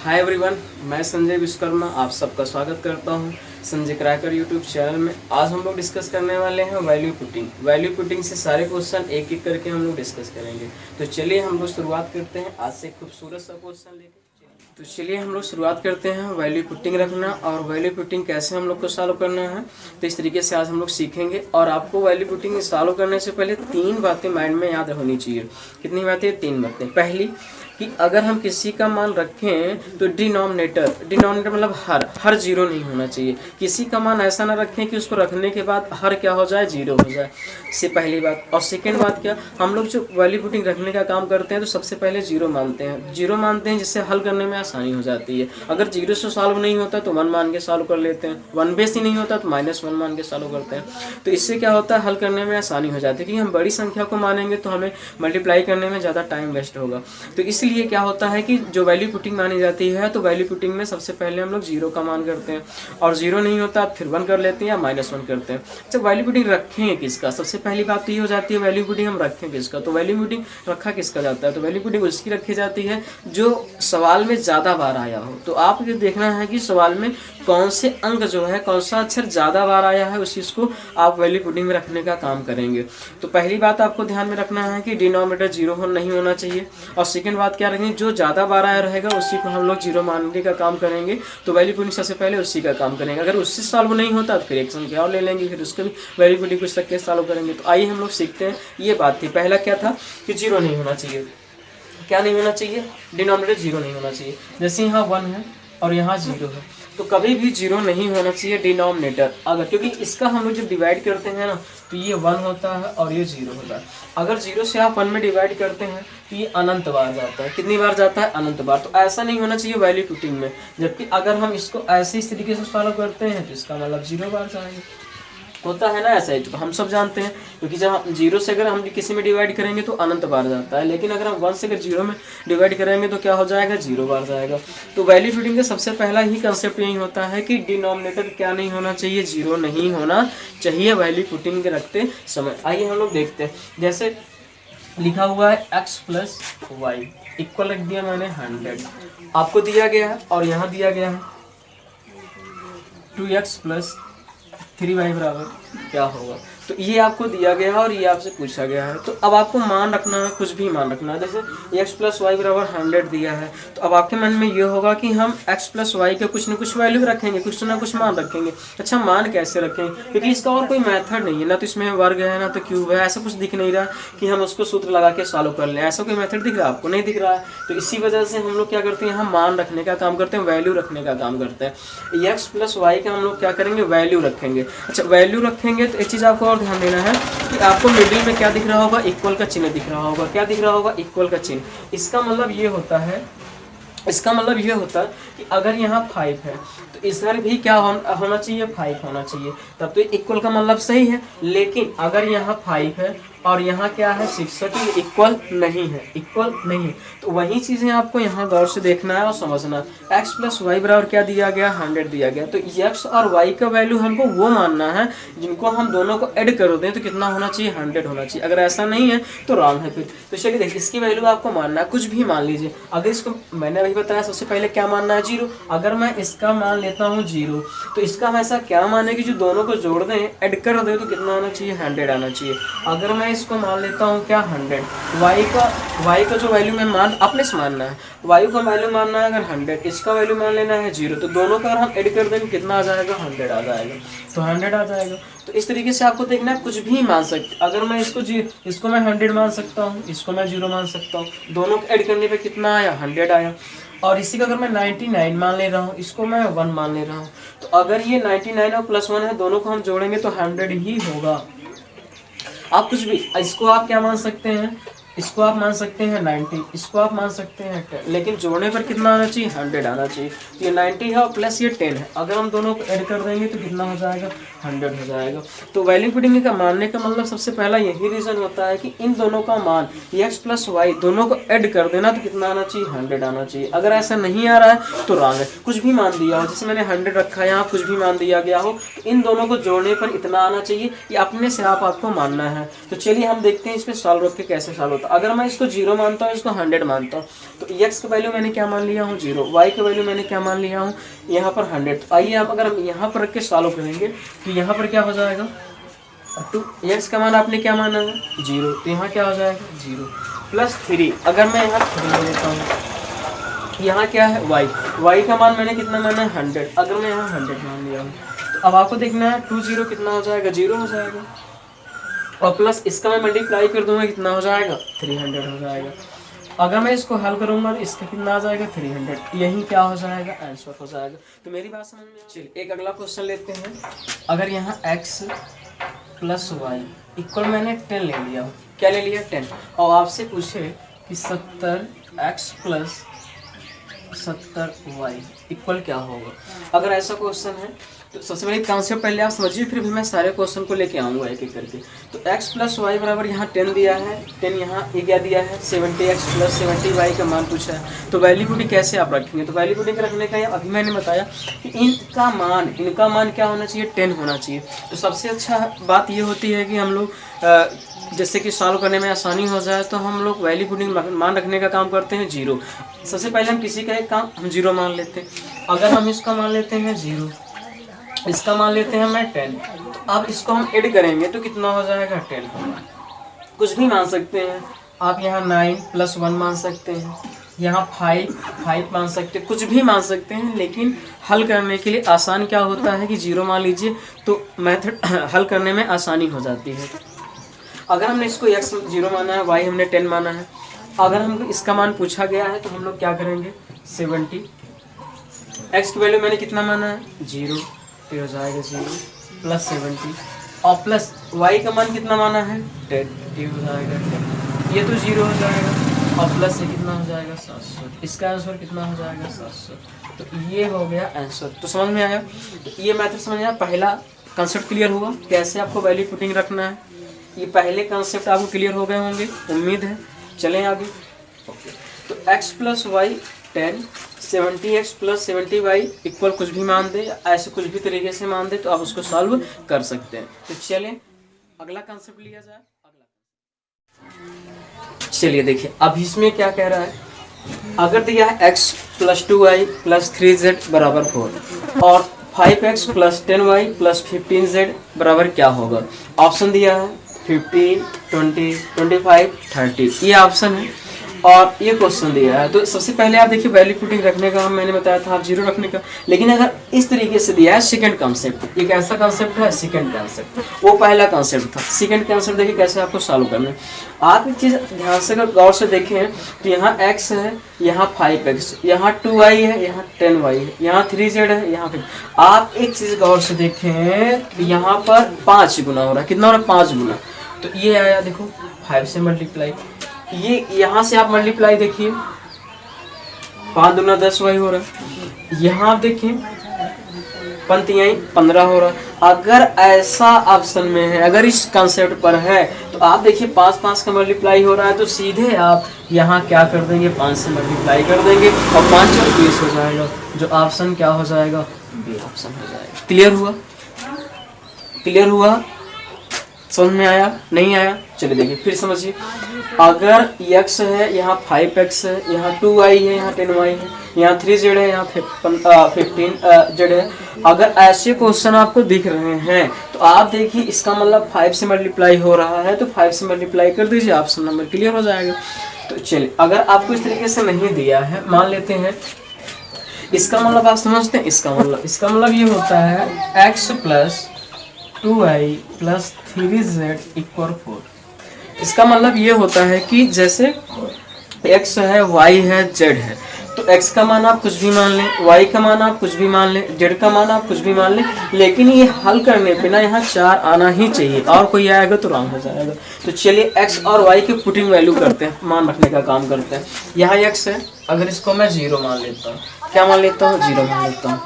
Hi everyone, मैं संजय विश्वकर्मा आप सबका स्वागत करता हूं संजय क्रैकर यूट्यूब चैनल में। आज हम लोग डिस्कस करने वाले हैं वैल्यू पुटिंग से सारे क्वेश्चन एक एक करके हम लोग डिस्कस करेंगे। तो चलिए हम लोग शुरुआत करते हैं आज से खूबसूरत सा क्वेश्चन लेके। तो चलिए हम लोग शुरुआत करते हैं वैल्यू पुटिंग रखना और वैल्यू पुटिंग कैसे हम लोग को सॉल्व करना है। तो इस तरीके से आज हम लोग सीखेंगे और आपको वैल्यू पुटिंग सॉल्व करने से पहले 3 बातें माइंड में याद होनी चाहिए। कितनी बातें? 3 बातें। पहली कि अगर हम किसी का मान रखें तो डिनोमिनेटर मतलब हर जीरो नहीं होना चाहिए। किसी का मान ऐसा ना रखें कि उसको रखने के बाद हर क्या हो जाए, जीरो हो जाए। से पहली बात। और सेकेंड बात क्या, हम लोग जो वैल्यू पुटिंग रखने का काम करते हैं तो सबसे पहले जीरो मानते हैं जिससे हल करने में आसानी हो जाती है। अगर जीरो से सॉल्व नहीं होता तो 1 मान के सॉल्व कर लेते हैं, 1 बेस ही नहीं होता तो -1 मान के सॉल्व करते हैं। तो इससे क्या होता है, हल करने में आसानी हो जाती है। क्योंकि हम बड़ी संख्या को मानेंगे तो हमें मल्टीप्लाई करने में ज़्यादा टाइम वेस्ट होगा। तो इसलिए क्या होता है कि जो वैल्यू पुटिंग मानी जाती है तो वैल्यू पुटिंग में सबसे पहले हम लोग जीरो का मान करते हैं और जीरो नहीं होता फिर 1 कर लेते हैं या -1 करते हैं। जब वैल्यू पुटिंग रखें किसका, सबसे पहली बात तो ये हो जाती है वैल्यू पुटिंग हम रखें किसका। तो वैल्यू पुटिंग रखा किसका जाता है, तो वैल्यू पुटिंग उसकी रखी जाती है जो सवाल में ज़्यादा बार आया हो। तो आप ये देखना है कि सवाल में कौन से अंक जो है, कौन सा अक्षर ज़्यादा बार आया है उस चीज़ को आप वैल्यू पुटिंग में रखने का काम करेंगे। तो पहली बात आपको ध्यान में रखना है कि डिनोमिनेटर जीरो नहीं होना चाहिए। और सेकेंड बात क्या रखेंगे, जो ज़्यादा बार आया रहेगा उसी को हम लोग जीरो मानने का काम करेंगे। तो वैल्यू पुटिंग सबसे पहले उसी का काम करेंगे। अगर उससे सॉल्व नहीं होता तो फिर एक संख्या और ले लेंगे, फिर उसके भी वैल्यू पुटिंग कुछ तक के सॉल्व करेंगे। तो आइए हम लोग सीखते हैं। ये बात थी, पहला क्या था कि जीरो नहीं होना चाहिए। क्या नहीं होना चाहिए? डिनोमिनेटर जीरो नहीं होना चाहिए। जैसे यहाँ 1 है और यहाँ 0 है तो कभी भी जीरो नहीं होना चाहिए डिनोमिनेटर। अगर क्योंकि इसका हम लोग जब डिवाइड करते हैं ना तो ये 1 होता है और ये 0 होता है। अगर 0 से आप 1 में डिवाइड करते हैं तो ये अनंत बार जाता है। कितनी बार जाता है? अनंत बार। तो ऐसा नहीं होना चाहिए वैल्यू पुटिंग में। जबकि अगर हम इसको ऐसे इस तरीके से सॉल्व करते हैं तो इसका मतलब 0 बार जाएगा। होता है ना ऐसा ही, तो हम सब जानते हैं। क्योंकि जब हम 0 से अगर हम किसी में डिवाइड करेंगे तो अनंत बार जाता है, लेकिन अगर हम 1 से अगर 0 में डिवाइड करेंगे तो क्या हो जाएगा, 0 बार जाएगा। तो वैल्यू पुटिंग का सबसे पहला ही कंसेप्ट यही होता है कि डिनोमिनेटर क्या नहीं होना चाहिए, 0 नहीं होना चाहिए वैल्यू पुटिंग के रखते समय। आइए हम लोग देखते हैं। जैसे लिखा हुआ है x + y इक्वल रख दिया मैंने 100, आपको दिया गया है और यहाँ दिया गया है 2x + 3y बराबर क्या होगा। तो ये आपको दिया गया है और ये आपसे पूछा गया है। तो अब आपको मान रखना है, कुछ भी मान रखना है। जैसे x + y बराबर 100 दिया है तो अब आपके मन में ये होगा कि हम x + y के कुछ न कुछ वैल्यू रखेंगे, कुछ ना कुछ मान रखेंगे। अच्छा, मान कैसे रखेंगे? क्योंकि इसका और कोई मेथड नहीं है, ना तो इसमें वर्ग है ना तो क्यूब है, ऐसा कुछ दिख नहीं रहा कि हम उसको सूत्र लगा के सॉल्व कर लें। ऐसा कोई मेथड दिख रहा है आपको? नहीं दिख रहा है। तो इसी वजह से हम लोग क्या करते हैं, यहाँ मान रखने का काम करते हैं, वैल्यू रखने का काम करते हैं। x + y का हम लोग क्या करेंगे, वैल्यू रखेंगे। अच्छा, वैल्यू रखेंगे तो एक चीज़ आपको और ध्यान देना है कि आपको मिडिल में क्या दिख रहा होगा, इक्वल का चिन्ह दिख रहा होगा। क्या दिख रहा होगा? इक्वल का चिन्ह। इसका मतलब ये होता है कि अगर यहाँ 5 है तो इधर भी क्या होना चाहिए, 5 होना चाहिए। तब तो इक्वल का मतलब सही है। लेकिन अगर यहाँ 5 है और यहाँ क्या है 6 है तो ये इक्वल नहीं है। तो वही चीज़ें आपको यहाँ गौर से देखना है और समझना। x + y बराबर क्या दिया गया, 100 दिया गया। तो x और y का वैल्यू हमको वो मानना है जिनको हम दोनों को ऐड कर दें तो कितना होना चाहिए, 100 होना चाहिए। अगर ऐसा नहीं है तो रॉन्ग है फिर। तो चलिए देखिए, इसकी वैल्यू आपको मानना है, कुछ भी मान लीजिए। अगर इसको मैंने अभी बताया सबसे पहले क्या मानना है, 0। अगर मैं इसका मान लेता हूँ 0 तो इसका हम ऐसा क्या माने कि जो दोनों को जोड़ दें, ऐड कर दें तो कितना आना चाहिए, 100 आना चाहिए। अगर मैं इसको मान लेता हूँ क्या 100, y का जो वैल्यू मैं अपने से मानना है, y का वैल्यू मानना है अगर 100, इसका वैल्यू मान लेना है 0, तो दोनों का अगर हम ऐड कर देंगे कितना आ जाएगा, 100 आ जाएगा। तो 100 आ जाएगा। तो इस तरीके से आपको देखना है, कुछ भी मान सकते। अगर मैं इसको मैं 100 मान सकता हूँ, इसको मैं 0 मान सकता हूँ। दोनों को ऐड करने पे कितना आया, 100 आया। और इसी का अगर मैं 99 मान ले रहा हूँ, इसको मैं 1 मान ले रहा हूँ, तो अगर ये 99 और +1 है, दोनों को हम जोड़ेंगे तो 100 ही होगा। आप कुछ भी, इसको आप क्या मान सकते हैं, इसको आप मान सकते हैं 90, इसको आप मान सकते हैं 10, लेकिन जोड़ने पर कितना आना चाहिए, 100 आना चाहिए। ये 90 है और प्लस ये 10 है। अगर हम दोनों को ऐड कर देंगे तो कितना हो जाएगा, 100 हो जाएगा। तो वैल्यू पुटिंग का मानने का मतलब सबसे पहला यही रीज़न होता है कि इन दोनों का मान x प्लस वाई दोनों को ऐड कर देना तो कितना आना चाहिए, 100 आना चाहिए। अगर ऐसा नहीं आ रहा है तो रॉन्ग है। कुछ भी मान दिया हो, जैसे मैंने 100 रखा है, यहाँ कुछ भी मान दिया गया हो, तो इन दोनों को जोड़ने पर इतना आना चाहिए, ये अपने से आपको मानना है। तो चलिए हम देखते हैं इस पर सॉल्व करके कैसे सॉल्व होता है। अगर मैं इसको 0 मानता हूँ, इसको 100 मानता हूँ, तो x का वैल्यू मैंने क्या मान लिया हूँ 0, y का वैल्यू मैंने क्या मान लिया हूँ यहाँ पर 100। तो आइए आप अगर हम यहाँ पर रख के सॉल्व करेंगे तो यहाँ पर क्या हो जाएगा, तो x का मान आपने क्या माना है 0, तो यहाँ क्या हो जाएगा 0 प्लस 3। अगर मैं यहाँ 3 ले लेता हूँ, यहाँ क्या है y का मान मैंने कितना माना है 100, अगर मैं यहाँ 100 मान लिया हूँ, तो अब आपको देखना है 2 0 कितना हो जाएगा 0 हो जाएगा, और प्लस इसका मैं मल्टीप्लाई कर दूंगा कितना हो जाएगा 300 हो जाएगा। अगर मैं इसको हल करूंगा तो इसका कितना आ जाएगा 300, यही क्या हो जाएगा आंसर हो जाएगा। तो मेरी बात समझ में। चलिए एक अगला क्वेश्चन लेते हैं। अगर यहाँ x प्लस वाई इक्वल मैंने 10 ले लिया, क्या ले लिया 10, और आपसे पूछे कि 70x प्लस 70y इक्वल क्या होगा। अगर ऐसा क्वेश्चन है तो सबसे पहले कॉन्सेप्ट पहले आप समझिए, फिर भी मैं सारे क्वेश्चन को लेके आऊँगा एक एक करके। तो x प्लस वाई बराबर यहाँ 10 दिया है, 10 यहाँ ये क्या दिया है 70x प्लस 70y का मान पूछा है। तो वैल्यू पुटिंग कैसे आप रखेंगे, तो वैल्यू पुटिंग रखने का अभी मैंने बताया कि इनका मान क्या होना चाहिए 10 होना चाहिए। तो सबसे अच्छा बात ये होती है कि हम लोग जैसे कि सॉल्व करने में आसानी हो जाए तो हम लोग वैल्यू पुटिंग मान रखने का काम करते हैं 0। सबसे पहले हम किसी का एक काम हम 0 मान लेते हैं। अगर हम इसका मान लेते हैं 0, इसका मान लेते हैं मैं 10, तो अब इसको हम ऐड करेंगे तो कितना हो जाएगा 10। कुछ भी मान सकते हैं आप, यहाँ 9 प्लस 1 मान सकते हैं, यहाँ 5 मान सकते हैं, कुछ भी मान सकते हैं। लेकिन हल करने के लिए आसान क्या होता है कि 0 मान लीजिए तो मेथड हल करने में आसानी हो जाती है। अगर हमने इसको x 0 माना है, y हमने 10 माना है, अगर हमको इसका मान पूछा गया है तो हम लोग क्या करेंगे 70, x की वैल्यू मैंने कितना माना है 0, तो हो जाएगा 0 प्लस 70, और प्लस y का मान कितना माना है 10, ये हो जाएगा 10, ये तो 0 हो जाएगा, और प्लस से कितना हो जाएगा 700, इसका आंसर कितना हो जाएगा 700। तो ये हो गया आंसर। तो समझ में आया, तो ये मैथड समझ में आया। पहला कंसेप्ट क्लियर हुआ कैसे आपको वैल्यू पुटिंग रखना है, ये पहले कंसेप्ट आपको क्लियर हो गए होंगे उम्मीद है। चलें आगे। ओके, तो x plus y 10, 70x plus 70y equal कुछ भी मान दे, ऐसे कुछ भी तरीके से मान दे तो आप उसको सॉल्व कर सकते हैं। तो चलें अगला कंसेप्ट लिया जाए। चलिए देखिए अब इसमें क्या कह रहा है। अगर दिया है x plus 2y plus 3z बराबर 4 और 5x plus 10y plus 15z बराबर क्या होगा। ऑप्शन दिया है 15, 20, 25, 30, ये ऑप्शन है और ये क्वेश्चन दिया है। तो सबसे पहले आप देखिए वैल्यू पुटिंग रखने का मैंने बताया था आप 0 रखने का, लेकिन अगर इस तरीके से दिया है सेकंड कॉन्सेप्ट, ये कैसा कॉन्सेप्ट है सेकंड कॉन्सेप्ट, वो पहला कॉन्सेप्ट था। सेकंड कॉन्सेप्ट देखिए कैसे आपको सॉल्व करना है। आप एक चीज़ ध्यान से अगर गौर से देखें तो यहाँ x है, यहाँ 5x, यहाँ 2y है, यहाँ 10y है, यहाँ 3z है, यहाँ 5। आप एक चीज़ गौर से देखें यहाँ पर 5 गुना हो रहा है, कितना हो रहा है 5 गुना। तो ये आया देखो 5 से मल्टीप्लाई, ये यहाँ से आप मल्टीप्लाई देखिए 5 दूना 10y हो रहा है, यहाँ आप देखिए पंक्तियाँ 15 हो रहा है। अगर ऐसा ऑप्शन में है, अगर इस कंसेप्ट पर है तो आप देखिए 5 का मल्टीप्लाई हो रहा है तो सीधे आप यहाँ क्या कर देंगे 5 से मल्टीप्लाई कर देंगे और 5 और 20 हो जाएगा, जो ऑप्शन क्या हो जाएगा बी ऑप्शन हो जाएगा। क्लियर हुआ, क्लियर हुआ, समझ में आया नहीं आया। चलिए देखिए फिर समझिए। अगर x है, यहाँ 5x है, यहाँ 2y है, यहाँ 10y है, यहाँ 3z है, यहाँ 15z है। अगर ऐसे क्वेश्चन आपको दिख रहे हैं तो आप देखिए इसका मतलब 5 से मल्टीप्लाई हो रहा है तो 5 से मल्टीप्लाई कर दीजिए, ऑप्शन नंबर क्लियर हो जाएगा। तो चलिए अगर आपको इस तरीके से नहीं दिया है, मान लेते हैं इसका मतलब आप समझते हैं, इसका मतलब ये होता है x plus 2y plus 3z equal 4। इसका मतलब ये होता है कि जैसे x है, y है, z है, तो x का मान आप कुछ भी मान लें, y का मान आप कुछ भी मान लें, z का मान आप कुछ भी मान लें, लेकिन ये हल करने पे ना यहाँ 4 आना ही चाहिए, और कोई आएगा तो रॉन्ग हो जाएगा। तो चलिए x और y की पुटिंग वैल्यू करते हैं, मान रखने का काम करते हैं। यहाँ x है, अगर इसको मैं 0 मान लेता हूँ, क्या मान लेता हूँ 0 मान लेता हूँ,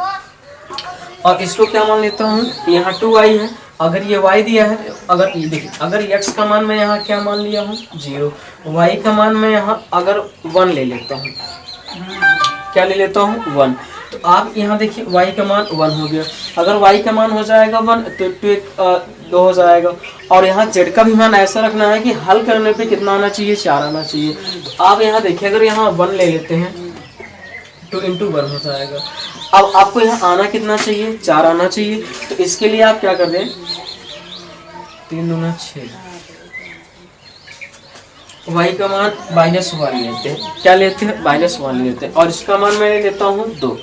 और इसको क्या मान लेता हूँ, यहाँ 2y है, अगर ये y दिया है, अगर ये देखिए, अगर x का मान मैं यहाँ क्या मान लिया हूँ 0, y का मान मैं यहाँ अगर 1 ले लेता हूँ, क्या ले लेता हूँ 1, तो आप यहाँ देखिए y का मान 1 हो गया। अगर y का मान हो जाएगा 1 तो 2 हो जाएगा। और यहाँ z का भी मान ऐसा रखना है कि हल करने पे कितना आना चाहिए, 4 आना चाहिए। तो आप यहाँ देखिए, अगर यहाँ 1 ले लेते हैं 2 × 1 हो जाएगा। अब आपको यहाँ आना कितना चाहिए, 4 आना चाहिए। तो इसके लिए आप क्या कर दें, 3 दूना 6, y का मान -1 लेते हैं, क्या लेते हैं -1 लेते हैं, और इसका मान मैं लेता हूँ 2,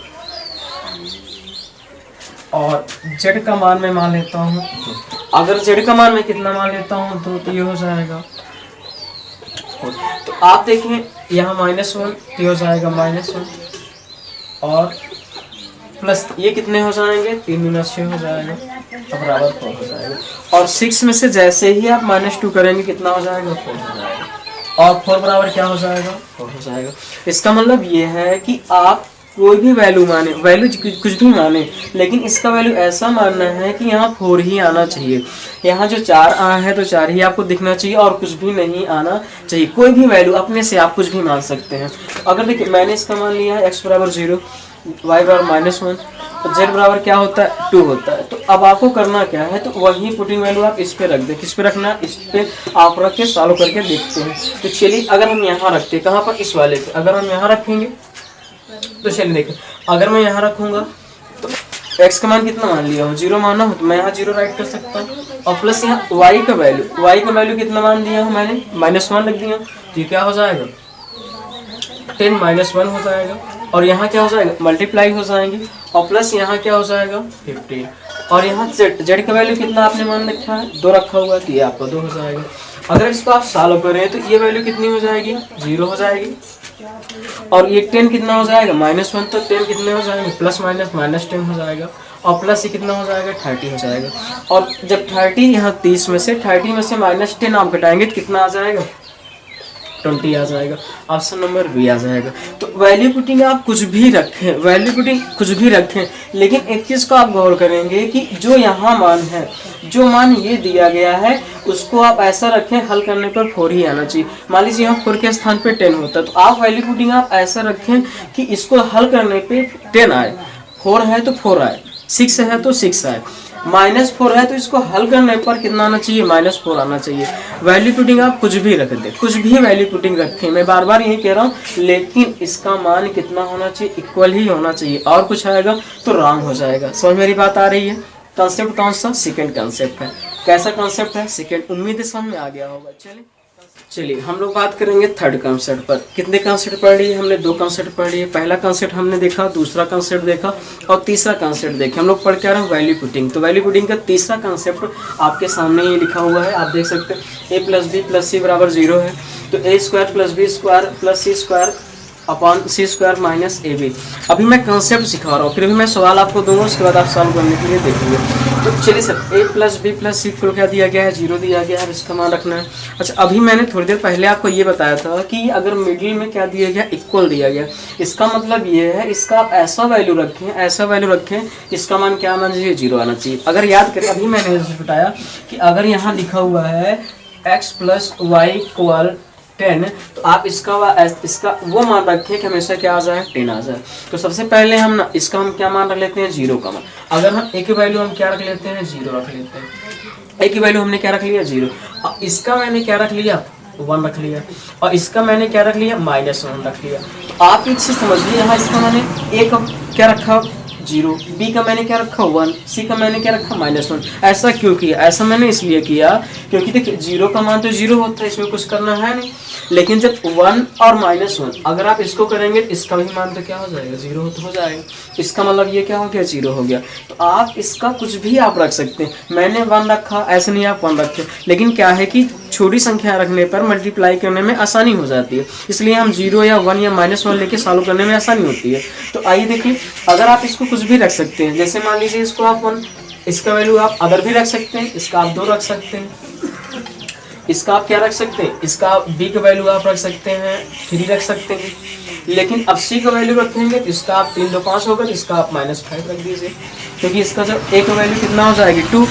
और z का मान मैं मान लेता हूँ 2। अगर z का मान मैं कितना मान लेता हूँ 2, तो ये हो जाएगा। तो आप देखें यहाँ -1 तो ये हो जाएगा -1, और प्लस ये कितने हो जाएंगे, 3 दूना 6 हो जाएगा, तो बराबर 4 हो जाएगा। और 6 में से जैसे ही आप -2 करेंगे कितना हो जाएगा, 4 हो जाएगा, और 4 बराबर क्या हो जाएगा, 4 हो जाएगा। इसका मतलब ये है कि आप कोई भी वैल्यू माने, वैल्यू कुछ भी माने, लेकिन इसका वैल्यू ऐसा मानना है कि यहाँ 4 ही आना चाहिए। यहाँ जो 4 आया है तो 4 ही आपको दिखना चाहिए, और कुछ भी नहीं आना चाहिए। कोई भी वैल्यू अपने से आप कुछ भी मान सकते हैं। अगर देखिए मैंने इसका मान लिया है x बराबर 0, y बराबर -1, तो z बराबर क्या होता है, 2 होता है। तो अब आपको करना क्या है, तो वही पुटिंग वैल्यू आप इस पे रख दें। किस पे रखना है, इस पे आप रख के सॉल्व करके देखते हैं। तो चलिए, अगर हम यहाँ रखते हैं, कहाँ पर, इस वाले पे, अगर हम यहाँ रखेंगे तो चलिए देखें, अगर मैं यहाँ रखूँगा तो x का मान कितना मान लिया हूँ, 0 माना हो, तो मैं यहाँ 0 राइट कर सकता हूँ। और प्लस यहाँ y का वैल्यू कितना मान दिया हूँ मैंने, -1 लग दिया। तो ये क्या हो जाएगा, 10 -1 हो जाएगा, और यहाँ क्या हो जाएगा, मल्टीप्लाई हो जाएंगे, और प्लस यहाँ क्या हो जाएगा 15। और यहाँ z का वैल्यू कितना आपने मान रखा है, 2 रखा हुआ है, तो ये आपका 2 हो जाएगा। अगर इसको आप सॉल्व करें तो ये वैल्यू कितनी हो जाएगी, 0 हो जाएगी। और ये 10 कितना हो जाएगा, -1, तो 10 कितने हो जाएंगे, प्लस माइनस -10 हो जाएगा, और प्लस ये कितना हो जाएगा, 30 हो जाएगा। और जब 30 यहाँ 30 में से -10 आप घटाएंगे तो कितना आ जाएगा, 20 आ जाएगा। ऑप्शन नंबर बी आ जाएगा। तो वैल्यू पुटिंग आप कुछ भी रखें, लेकिन एक चीज़ को आप गौर करेंगे कि जो यहाँ मान है, जो मान ये दिया गया है, उसको आप ऐसा रखें, हल करने पर 4 ही आना चाहिए। मान लीजिए यहाँ 4 के स्थान पे 10 होता है, तो आप वैल्यू पुटिंग आप ऐसा रखें कि इसको हल करने पे 10 आए, 4 है तो 4 आए, 6 है तो 6 आए, -4 है तो इसको हल करने पर कितना आना चाहिए, -4 आना चाहिए। वैल्यू पुटिंग आप कुछ भी रख दें, कुछ भी वैल्यू पुटिंग रखें, मैं बार बार यही कह रहा हूँ, लेकिन इसका मान कितना होना चाहिए, इक्वल ही होना चाहिए। और कुछ आएगा तो रॉन्ग हो जाएगा। समझ मेरी बात आ रही है। कॉन्सेप्ट कौन सा, सेकंड कॉन्सेप्ट है। कैसा कॉन्सेप्ट है, सेकंड। उम्मीद है समझ में आ गया होगा। चलिए हम लोग बात करेंगे थर्ड कॉन्सेप्ट पर। कितने कॉन्सेप्ट पढ़ लिए हमने, 2 कॉन्सेप्ट पढ़ लिए। पहला कॉन्सेप्ट हमने देखा, दूसरा कॉन्सेप्ट देखा, और तीसरा कॉन्सेप्ट देखे। हम लोग पढ़ के आ रहे हैं वैल्यू पुटिंग। तो वैल्यू पुटिंग का तीसरा कॉन्सेप्ट आपके सामने ही लिखा हुआ है, आप देख सकते हैं। a + b + c = 0 है, तो a² + b² + c² upon c² minus ab। अभी मैं कॉन्सेप्ट सिखा रहा हूँ, फिर भी मैं सवाल आपको दूंगा, उसके बाद आप सॉल्व करने के लिए देखेंगे। तो चलिए सर, a + b + c को क्या दिया गया है, 0 दिया गया है, इसका मान रखना है। अच्छा, अभी मैंने थोड़ी देर पहले आपको ये बताया था कि अगर मिडिल में क्या दिया गया, इक्वल दिया गया। इसका मतलब ये है, इसका आप ऐसा वैल्यू रखें, इसका मान क्या आना चाहिए, 0 आना चाहिए। अगर याद करें, अभी मैंने बताया कि अगर यहाँ लिखा हुआ है x + y = 10, तो आप इसका वो मान रखें कि हमेशा क्या आ जाए, 10 आ जाए। तो सबसे पहले हम इसका क्या मान रख लेते हैं, 0 का मान। अगर हम a की वैल्यू हम क्या रख लेते हैं, 0 रख लेते हैं। a की वैल्यू हमने क्या रख लिया, 0। और इसका मैंने क्या रख लिया, 1 रख लिया, और इसका मैंने क्या रख लिया, -1 रख लिया। तो आप एक चीज समझिए, यहाँ इसका मैंने a का क्या रखा, 0, b का मैंने क्या रखा, 1, c का मैंने क्या रखा, -1। ऐसा क्यों किया, ऐसा मैंने इसलिए किया क्योंकि देखिए 0 का मान तो 0 होता है, इसमें कुछ करना है नहीं। लेकिन जब 1 और -1 अगर आप इसको करेंगे तो इसका भी मान तो क्या हो जाएगा, 0 हो जाएगा। इसका मतलब ये क्या हो गया, 0 हो गया। तो आप इसका कुछ भी आप रख सकते हैं। मैंने 1 रखा, ऐसे नहीं आप 1 रखें, लेकिन क्या है कि छोटी संख्या रखने पर मल्टीप्लाई करने में आसानी हो जाती है, इसलिए हम 0 या 1 या -1 लेके सॉल्व करने में आसानी होती है। तो आइए देखिए, अगर आप इसको कुछ भी रख सकते हैं, जैसे मान लीजिए इसको आप 1, इसका वैल्यू आप अगर भी रख सकते हैं, इसका आप 2 रख सकते हैं, इसका आप क्या रख सकते हैं, इसका b का वैल्यू आप रख सकते हैं 3 रख सकते हैं, लेकिन अब सी का वैल्यू रखेंगे तो इसका आप 3 2 5 होगा, तो इसका आप -5 रख दीजिए, क्योंकि इसका जब ए का वैल्यू कितना हो जाएगी 2,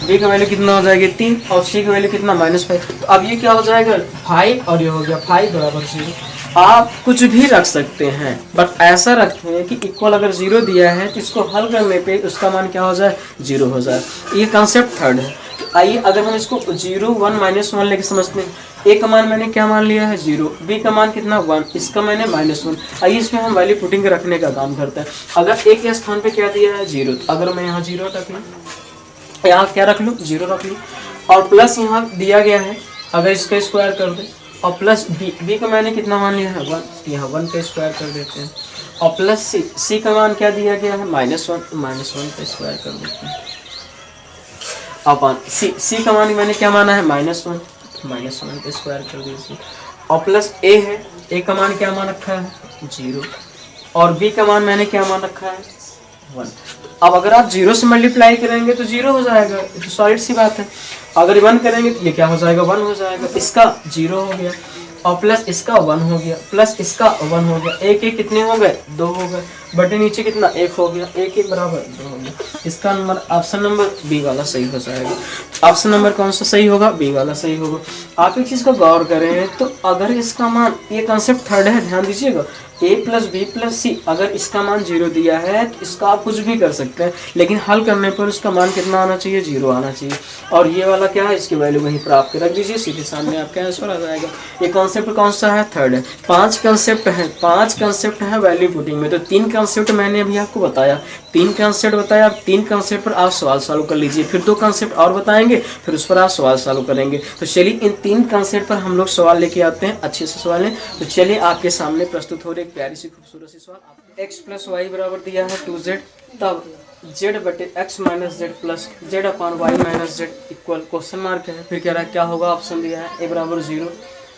बी का वैल्यू कितना हो जाएगी 3 और सी का वैल्यू कितना -5। तो अब ये क्या हो जाएगा 5 और ये हो गया 5 बराबर 0। आप कुछ भी रख सकते हैं, बट ऐसा रखें कि इक्वल अगर 0 दिया है तो इसको हल करने पे उसका मान क्या हो जाए 0 हो जाए। ये कॉन्सेप्ट थर्ड है। आइए अगर हम इसको 0 1 -1 लेके समझते हैं। ए का मान मैंने क्या मान लिया है 0, बी का मान कितना 1, इसका मैंने -1। आइए इसमें हम वैल्यू पुटिंग रखने का काम करते हैं। अगर ए के स्थान पे क्या दिया है 0, तो अगर मैं यहाँ 0 रख लूँ, यहाँ क्या रख लूँ 0 रख लूँ, और प्लस यहाँ दिया गया है अगर इसका स्क्वायर कर दे, और प्लस बी का मैंने कितना मान लिया है 1, यहाँ 1 का स्क्वायर कर देते हैं, और प्लस सी का मान क्या दिया गया है -1 का स्क्वायर कर देते हैं, अपन सी का मान मैंने क्या माना है -1 का स्क्वायर कर दीजिए, और प्लस ए है, ए का मान क्या मान रखा है 0, और बी का मान मैंने क्या मान रखा है 1। अब अगर आप 0 से मल्टीप्लाई करेंगे तो 0 हो जाएगा, तो सॉलिड सी बात है। अगर 1 करेंगे तो ये क्या हो जाएगा 1 हो जाएगा, इसका 0 हो गया, और प्लस इसका 1 हो गया, प्लस इसका 1 हो गया, एक एक कितने हो गए 2 हो गए, बटे नीचे कितना 1 हो गया, 1 1 बराबर 2 हो गया। इसका नंबर ऑप्शन नंबर बी वाला सही हो जाएगा। ऑप्शन नंबर कौन सा सही होगा, बी वाला सही होगा। आप एक चीज को गौर करें तो अगर इसका मान, ये कॉन्सेप्ट थर्ड है, ध्यान दीजिएगा, a प्लस बी प्लस सी, अगर इसका मान 0 दिया है तो इसका आप कुछ भी कर सकते हैं, लेकिन हल करने पर उसका मान कितना आना चाहिए 0 आना चाहिए। और ये वाला क्या है, इसकी वैल्यू वहीं प्राप्त कर रख दीजिए, सीधे सामने आपका आंसर आ जाएगा। ये कॉन्सेप्ट कौन सा है, थर्ड है। 5 कॉन्सेप्ट है वैल्यू पुटिंग में। तो 3 कॉन्सेप्ट मैंने अभी आपको बताया, 3 कॉन्सेप्ट बताया। 3 कॉन्सेप्ट पर आप सवाल सॉल्व कर लीजिए, फिर 2 कॉन्सेप्ट और बताएंगे, फिर उस पर आप सवाल सॉल्व करेंगे। तो चलिए इन 3 कॉन्सेप्ट पर हम लोग सवाल लेके आते हैं, अच्छे से सवाल हैं। तो चलिए आपके सामने प्रस्तुत हो रही एक प्यारी सी खूबसूरत सी सवाल। x प्लस वाई बराबर दिया है 2z, तब z बटे x minus z plus z upon y minus z equal question mark है। फिर कह रहा है क्या होगा, ऑप्शन दिया है a बराबर 0,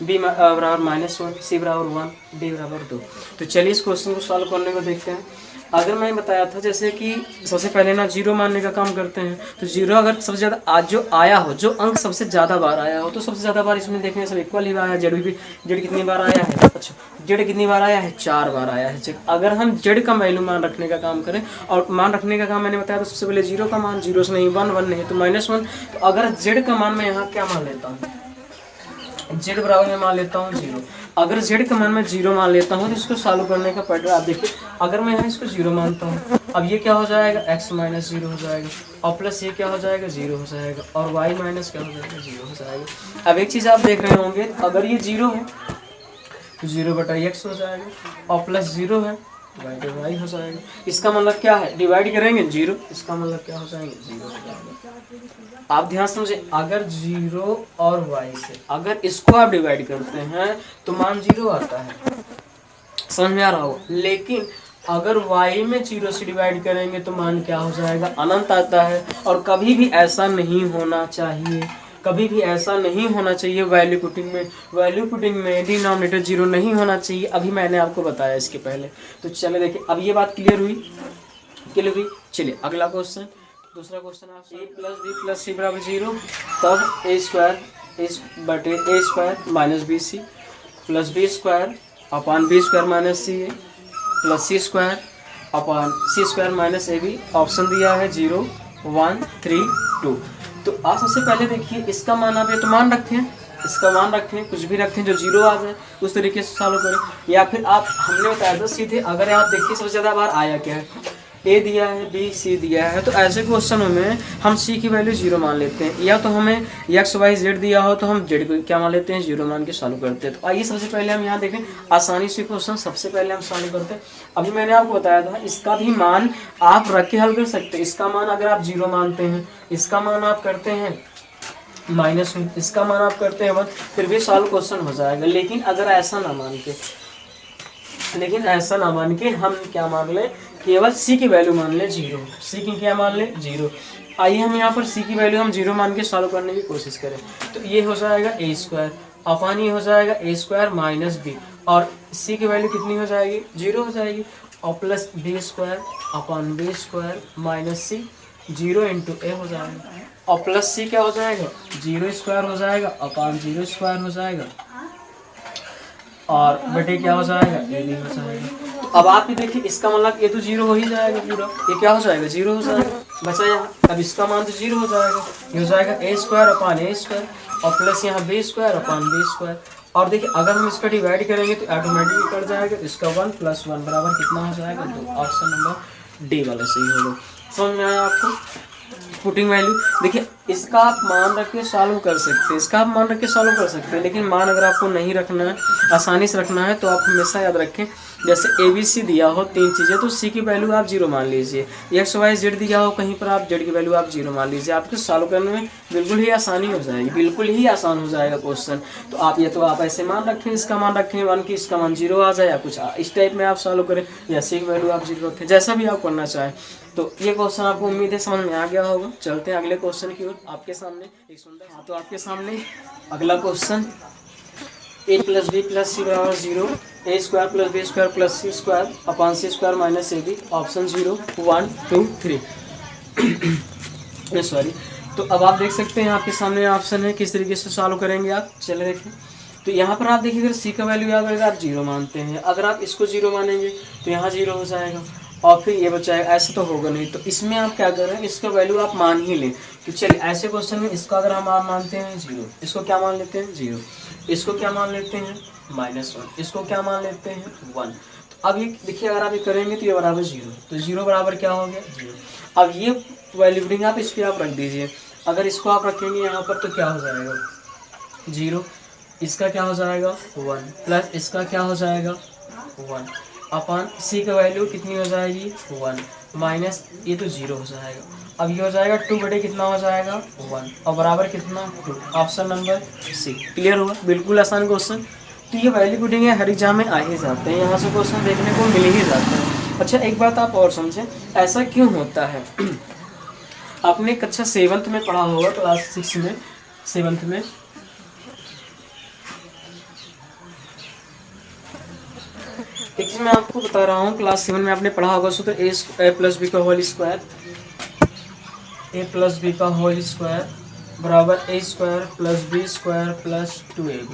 b बराबर -1, c बराबर 1, d बराबर 2। तो चलिए इस क्वेश्चन को सॉल्व करने को देखते हैं। अगर मैं बताया था जैसे कि सबसे पहले ना 0 मानने का काम करते हैं, तो 0 अगर सबसे ज़्यादा आज जो आया हो, जो अंक सबसे ज़्यादा बार आया हो, तो सबसे ज़्यादा बार इसमें देखने सब इक्वल ही आया। जेड कितनी बार आया है, अच्छा जेड कितनी बार आया है 4 बार आया है। अगर हम जेड का वैल्यू मान रखने का काम करें, और मान रखने का काम मैंने बताया तो सबसे पहले 0 का मान, 0 से नहीं 1 नहीं तो -1। तो अगर जेड का मान मैं यहाँ क्या मान लेता हूँ, जेड बराबर में मान लेता हूँ 0। अगर जेड का मान मैं 0 मान लेता हूँ तो इसको सॉल्व करने का पैटर्न आप देखिए। अगर मैं यहाँ इसको 0 मानता हूँ, अब ये क्या हो जाएगा x माइनस 0 हो जाएगा, और प्लस ये क्या हो जाएगा 0 हो जाएगा, और y माइनस क्या हो जाएगा 0 हो जाएगा। अब एक चीज़ आप देख रहे होंगे, अगर ये 0 है तो 0 बटा x हो जाएगा, और प्लस 0 है y हो जाएगा। इसका मतलब क्या है, डिवाइड करेंगे 0, इसका मतलब क्या हो जाएंगे 0 हो जाएगा। आप ध्यान समझे, अगर 0 और y से अगर इसको आप डिवाइड करते हैं तो मान 0 आता है, समझ में आ रहा हो। लेकिन अगर y में 0 से डिवाइड करेंगे तो मान क्या हो जाएगा, अनंत आता है। और कभी भी ऐसा नहीं होना चाहिए, कभी भी ऐसा नहीं होना चाहिए। वैल्यू पुटिंग में डिनोमिनेटर 0 नहीं होना चाहिए। अभी मैंने आपको बताया इसके पहले। तो चले देखिए, अब ये बात क्लियर हुई। चलिए अगला क्वेश्चन, दूसरा क्वेश्चन आप a plus b plus c बराबर 0, तब a square minus b c plus b square upon b square minus c a plus c square upon c square minus a b. Option दिया है 0 1 3 2। तो आप सबसे पहले देखिए, इसका मान आप ये तो मान रखें, इसका मान रखें, कुछ भी रखें जो 0 आ जाए उस तरीके से सॉल्व करें। या फिर आप, हमने बताया था सीधे, अगर आप देखिए सबसे ज़्यादा बार आया क्या है, ए दिया है बी सी दिया है, तो ऐसे क्वेश्चनों में हम सी की वैल्यू 0 मान लेते हैं। या तो हमें एक्स वाई जेड दिया हो तो हम जेड को क्या मान लेते हैं 0 मान के सॉल्व करते हैं। तो आइए सबसे पहले हम यहाँ देखें, आसानी से क्वेश्चन सबसे पहले हम सॉल्व करते हैं। अभी मैंने आपको बताया था इसका भी मान आप रख के हल कर सकते हैं। इसका मान अगर आप 0 मानते हैं, इसका मान आप करते हैं -1, इसका मान आप करते हैं 1, फिर भी सॉल्व क्वेश्चन हो जाएगा। लेकिन अगर ऐसा ना मान के हम क्या मान लें, केवल c की वैल्यू मान ले 0। c की क्या मान ले 0। आइए हम यहाँ पर c की वैल्यू हम 0 मान के सॉल्व करने की कोशिश करें। तो ये हो जाएगा a स्क्वायर अपॉन ये हो जाएगा a स्क्वायर माइनस b, और c की वैल्यू कितनी हो जाएगी 0 हो जाएगी, और plus b square upon b square minus c 0 into a हो जाएगा, और प्लस c क्या हो जाएगा 0 स्क्वायर हो जाएगा अपॉन 0 स्क्वायर हो जाएगा। और बटे क्या हो जाएगा, ए बी हो जाएगा। तो अब आप ये देखिए, इसका मतलब ये तो जीरो हो ही जाएगा पूरा, ये क्या हो जाएगा, जीरो हो जाएगा, बचा यहाँ। अब इसका मान तो जीरो हो जाएगा, ये हो जाएगा a square upon a square और प्लस यहाँ b square upon b square. और देखिए अगर हम इसका डिवाइड करेंगे तो ऑटोमेटिकली कट जाएगा, तो इसका 1 + 1 बराबर कितना हो जाएगा, 2। ऑप्शन नंबर डी वाला सही होगा। समझ में आया आपको। पुटिंग वैल्यू देखिए, इसका आप मान रख के सॉल्व कर सकते हैं, इसका आप मान रख के सॉल्व कर सकते हैं, लेकिन मान अगर आपको नहीं रखना है, आसानी से रखना है, तो आप हमेशा याद रखें जैसे ए बी सी दिया हो 3 चीज़ें, तो सी की वैल्यू आप 0 मान लीजिए, एक्स वाई जेड दिया हो कहीं पर, आप जेड की वैल्यू आप 0 मान लीजिए। आपको सॉल्व करने में बिल्कुल ही आसानी हो जाएगी, बिल्कुल ही आसान हो जाएगा क्वेश्चन। तो आप ये तो आप ऐसे मान रखें, इसका मान रखें 1 की, इसका मान 0 आ जाए, या कुछ इस टाइप में आप सॉल्व करें, या सी की वैल्यू आप 0 रखें, जैसा भी आप करना चाहें। तो ये क्वेश्चन आपको उम्मीद है समझ में आ गया होगा। चलते हैं अगले क्वेश्चन की ओर। आपके सामने एक सुंदर, तो आपके सामने अगला question, a + b + c = 0, a² + b² + c² upon c² - ab, option 0 1 2 3 sorry. तो अब आप देख सकते हैं आपके सामने ऑप्शन है, किस तरीके से सॉल्व करेंगे आप, चले देखें। तो यहाँ पर आप देखिए, अगर c का वैल्यू अगर आप 0 मानते हैं, अगर आप इसको 0 मानेंगे तो यहाँ 0 हो जाएगा, और फिर ये बचाएगा, ऐसे तो होगा नहीं। तो इसमें आप क्या करें, इसका वैल्यू आप मान ही लें। तो चलिए ऐसे क्वेश्चन में इसका अगर हम आप मानते हैं 0, इसको क्या मान लेते हैं 0, इसको क्या मान लेते हैं -1, इसको क्या मान लेते हैं 1। तो अब ये देखिए, अगर आप ये करेंगे तो ये बराबर 0, तो 0 बराबर क्या हो गया 0। अब ये वैल्यू पुटिंग आप इस पर आप रख दीजिए, अगर इसको आप रखेंगे यहाँ पर तो क्या हो जाएगा 0, इसका क्या हो जाएगा 1, प्लस इसका क्या हो जाएगा 1 अपान सी का वैल्यू कितनी हो जाएगी 1 माइनस ये तो 0 हो जाएगा। अब ये हो जाएगा 2 बटे कितना हो जाएगा 1 और बराबर कितना 2। Option number C. क्लियर हुआ, बिल्कुल आसान क्वेश्चन। तो ये वैल्यू पुटिंग है, हर एग्जाम में आ ही जाते हैं, यहाँ से क्वेश्चन देखने को मिल ही जाता है। अच्छा एक बात आप और समझें, ऐसा क्यों होता है आपने कक्षा 7th में पढ़ा होगा, क्लास 6 में 7th में, देखिए मैं आपको बता रहा हूँ, क्लास 7 में आपने पढ़ा होगा सूत्र a + b का होल स्क्वायर, a + b का होल स्क्वायर बराबर a² + b² + 2ab।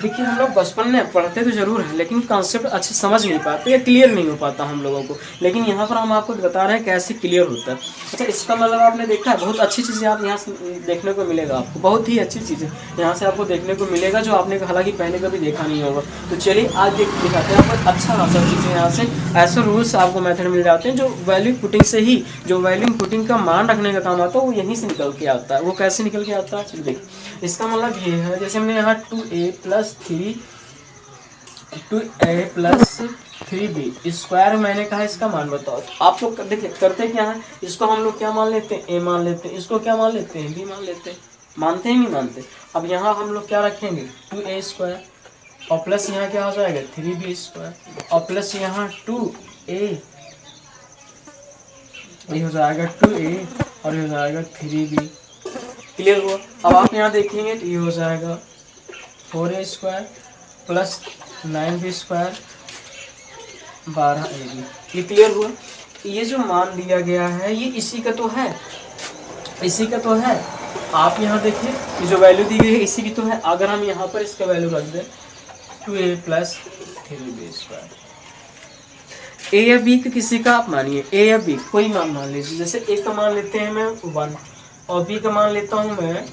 देखिए हम लोग बचपन में पढ़ते तो जरूर है, लेकिन कॉन्सेप्ट अच्छे समझ नहीं पाते या क्लियर नहीं हो पाता हम लोगों को, लेकिन यहाँ पर हम आपको बता रहे हैं कैसे क्लियर होता है। अच्छा इसका मतलब आपने देखा है, बहुत अच्छी चीज़ें आप यहाँ से देखने को मिलेगा, आपको बहुत ही अच्छी चीज़ें यहाँ से आपको देखने को मिलेगा, जो आपने हालांकि पहले कभी देखा नहीं होगा। तो चलिए आज दिखाते हैं आपको अच्छा खासा चीज़ें यहाँ से, ऐसे रूल्स आपको मेथड मिल जाते हैं जो वैल्यू पुटिंग से ही, जो वैल्यू पुटिंग का मान रखने का काम आता है वो यहीं से निकल के आता है। वो कैसे निकल के आता है चलिए देखिए, इसका मतलब ये है, जैसे हमने यहाँ 2a + 3b स्क्वायर मैंने कहा, इसका मान बताओ। तो आप लोग देखिए करते क्या है, इसको हम लोग क्या मान लेते हैं a मान लेते हैं, इसको क्या मान लेते हैं b मान लेते हैं, मानते हैं नहीं मानते। अब यहाँ हम लोग क्या रखेंगे 2a² और प्लस यहाँ क्या हो जाएगा 3b² और प्लस यहाँ 2a, ये हो जाएगा 2a और ये हो जाएगा 3b। क्लियर हुआ। अब आप यहाँ देखेंगे तो ये हो जाएगा 4a² + 9b² 12ab। ये क्लियर हुआ। ये जो मान दिया गया है ये इसी का तो है, इसी का तो है। आप यहाँ देखिए ये जो वैल्यू दी गई है इसी की तो है। अगर हम यहाँ पर इसका वैल्यू रख दें 2a + 3b², ए या बी का किसी का आप मानिए, ए या बी कोई मान मान लीजिए। जैसे ए का मान लेते हैं मैं 1 और बी का मान लेता हूँ मैं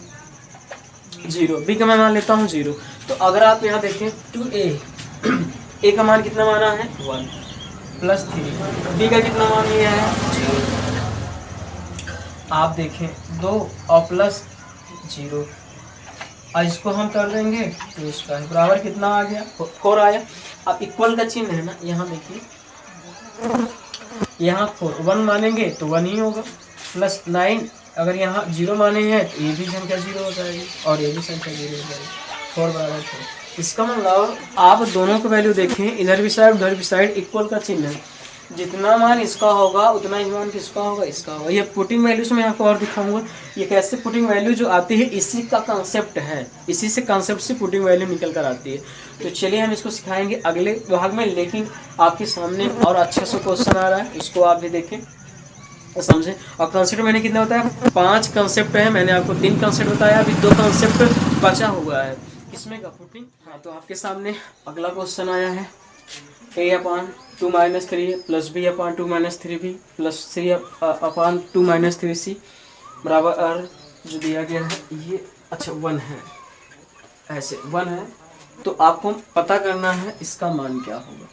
0, बी का मैं मान लेता हूँ 0। तो अगर आप यहाँ देखें 2a, ए का मान कितना माना है 1 + 3, बी का कितना मान लिया है 0। आप देखें 2 और प्लस 0 और इसको हम कर देंगे तो इसका बराबर कितना आ गया 4 आया। अब इक्वल का चिन्ह है ना, यहाँ देखिए यहाँ 4 1 मानेंगे तो 1 ही होगा, प्लस 9 अगर यहाँ 0 माने हैं तो ये भी संख्या 0 हो जाएगी और ये भी संख्या 0 हो जाएगी, 4 बराबर 4। इसका मतलब आप दोनों का वैल्यू देखें, इधर भी साइड उधर भी साइड इक्वल का चिन्ह है, जितना मान इसका होगा उतना ही मान किसका होगा, इसका होगा। ये पुटिंग वैल्यूज में आपको और दिखाऊंगा ये कैसे पुटिंग वैल्यू जो आती है, इसी का कॉन्सेप्ट है, इसी से कॉन्सेप्ट से पुटिंग वैल्यू निकल कर आती है। तो चलिए हम इसको सिखाएंगे अगले भाग में, लेकिन आपके सामने और अच्छा सा क्वेश्चन आ रहा है, उसको आप भी देखें और समझें। और कॉन्सेप्ट मैंने कितना बताया 5 कॉन्सेप्ट है, मैंने आपको 3 कॉन्सेप्ट बताया, अभी 2 कॉन्सेप्ट बचा हुआ है। इसमें का पुटिंग। हाँ, तो आपके सामने अगला क्वेश्चन आया है a/2 - 3 + b/2 - 3b + c/2 - 3c बराबर r जो दिया गया है ये अच्छा 1 है, ऐसे 1 है। तो आपको पता करना है इसका मान क्या होगा।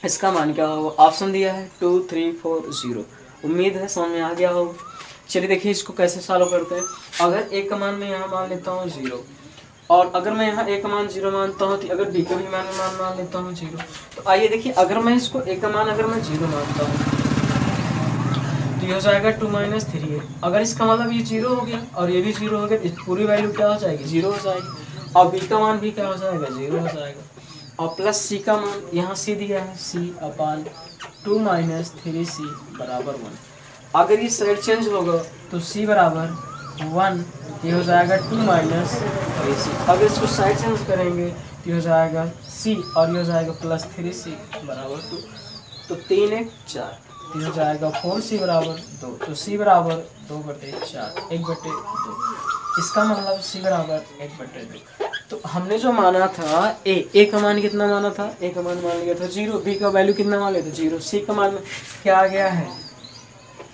इसका मान क्या होगा, ऑप्शन दिया है 2 3 4 0। उम्मीद है समझ में आ गया होगा। चलिए देखिए इसको कैसे सॉल्व करते हैं। अगर एक का मान मैं यहाँ मान लेता हूँ 0, और अगर मैं यहाँ a का मान 0 मानता हूँ, तो अगर b का भी मान लेता हूँ 0। तो आइए देखिए, अगर मैं इसको a का मान अगर मैं 0 मानता हूँ तो ये हो जाएगा 2 - 3a। अगर इसका मतलब ये 0 हो गया और ये भी 0 हो गया, इस पूरी वैल्यू क्या हो जाएगी, 0 हो जाएगी। और b का मान भी क्या हो जाएगा, 0 हो जाएगा। और प्लस c का मान यहाँ c दिया है, c/2 - 3c बराबर 1। अगर ये साइड चेंज होगा तो c बराबर 1, ये हो जाएगा 2 - 3c। अगर इसको साइड चेंज करेंगे तो ये हो जाएगा c और ये हो जाएगा प्लस 3c बराबर 2। तो 3 1 4, ये हो जाएगा 4c बराबर 2। तो c बराबर 2/4, 1/2। इसका मतलब c बराबर 1/2। तो हमने जो माना था a का मान कितना माना था, a का मान मान लिया था 0, b का वैल्यू कितना मान लिया था 0, c का मान क्या आ गया है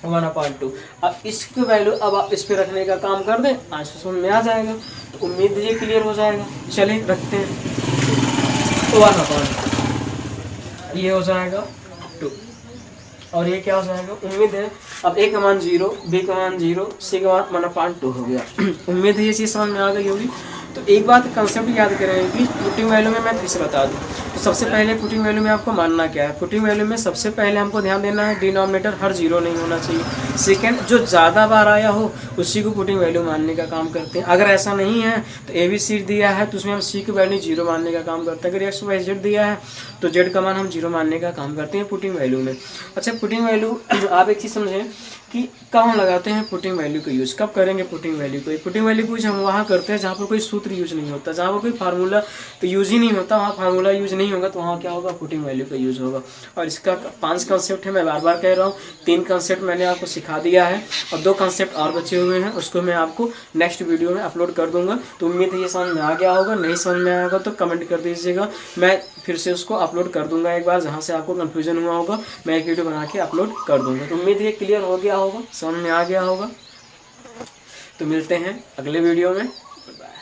1/2। अब इसकी वैल्यू अब आप इस पे रखने का काम कर दें, आज तो समझ में आ जाएगा। तो उम्मीद है ये क्लियर हो जाएगा। चलिए रखते हैं 1/2, ये हो जाएगा 2 और ये क्या हो जाएगा, उम्मीद है अब a का मान 0, b का मान 0, c का मान 1/2 हो गया। उम्मीद है ये चीज़ समझ में आ गई होगी। तो एक बात कंसेप्ट याद करें कि पुटिंग वैल्यू में मैं फिर से बता दूं। तो सबसे पहले पुटिंग वैल्यू में आपको मानना क्या है, पुटिंग वैल्यू में सबसे पहले हमको ध्यान देना है डिनोमिनेटर हर 0 नहीं होना चाहिए। सेकंड, जो ज़्यादा बार आया हो उसी को पुटिंग वैल्यू मानने का काम करते हैं। अगर ऐसा नहीं है तो ए बी सी दिया है तो उसमें हम सी की वैल्यू 0 मानने का काम करते हैं। अगर एक्स वाई जेड दिया है तो जेड का मान हम 0 मानने का काम करते हैं पुटिंग वैल्यू में। अच्छा, पुटिंग वैल्यू आप एक चीज़ समझें कि कब हम लगाते हैं पुटिंग वैल्यू का यूज़, कब करेंगे पुटिंग वैल्यू को। पुटिंग वैल्यू को हम वहाँ करते हैं जहाँ पर कोई सूत्र यूज नहीं होता, जहाँ पर कोई फार्मूला तो यूज ही नहीं होता, वहाँ फार्मूला यूज नहीं होगा तो वहाँ क्या होगा, पुटिंग वैल्यू का यूज होगा। और इसका 5 कॉन्सेप्ट है, मैं बार बार कह रहा हूँ। 3 कॉन्सेप्ट मैंने आपको सिखा दिया है और 2 कॉन्सेप्ट और बचे हुए हैं, उसको मैं आपको नेक्स्ट वीडियो में अपलोड कर दूंगा। तो उम्मीद है ये समझ में आ गया होगा। नहीं समझ में आएगा तो कमेंट कर दीजिएगा, मैं फिर से उसको अपलोड कर दूंगा। एक बार जहाँ से आपको कन्फ्यूजन हुआ होगा मैं एक वीडियो बना के अपलोड कर दूंगा। तो उम्मीद है क्लियर हो गया होगा, समझ में आ गया होगा। तो मिलते हैं अगले वीडियो में, बाय।